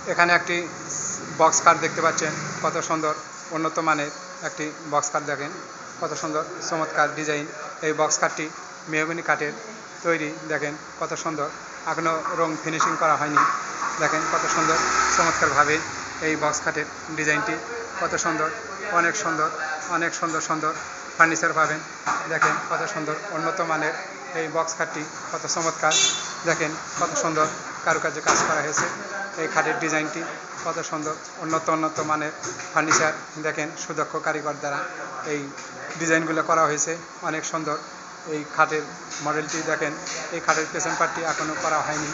এখানে একটি বক্স খাট দেখতে পাচ্ছেন, কত সুন্দর উন্নত মানের একটি বক্স খাট। দেখেন কত সুন্দর চমৎকার ডিজাইন। এই বক্স খাটটি মেহগনি কাঠের তৈরি। দেখেন কত সুন্দর, এখনও রং ফিনিশিং করা হয়নি। দেখেন কত সুন্দর চমৎকারভাবে এই বক্স খাটের ডিজাইনটি কত সুন্দর, অনেক সুন্দর, অনেক সুন্দর সুন্দর ফার্নিচার পাবেন। দেখেন কত সুন্দর উন্নত মানের এই বক্স খাটটি কত চমৎকার। দেখেন কত সুন্দর কারুকার্যে কাজ করা হয়েছে। এই খাটের ডিজাইনটি কত সুন্দর, উন্নত মানের ফার্নিচার। দেখেন সুদক্ষ কারিগর দ্বারা এই ডিজাইনগুলো করা হয়েছে, অনেক সুন্দর। এই খাটের মডেলটি দেখেন, এই খাটের পেছন পার্টটি এখনও করা হয়নি।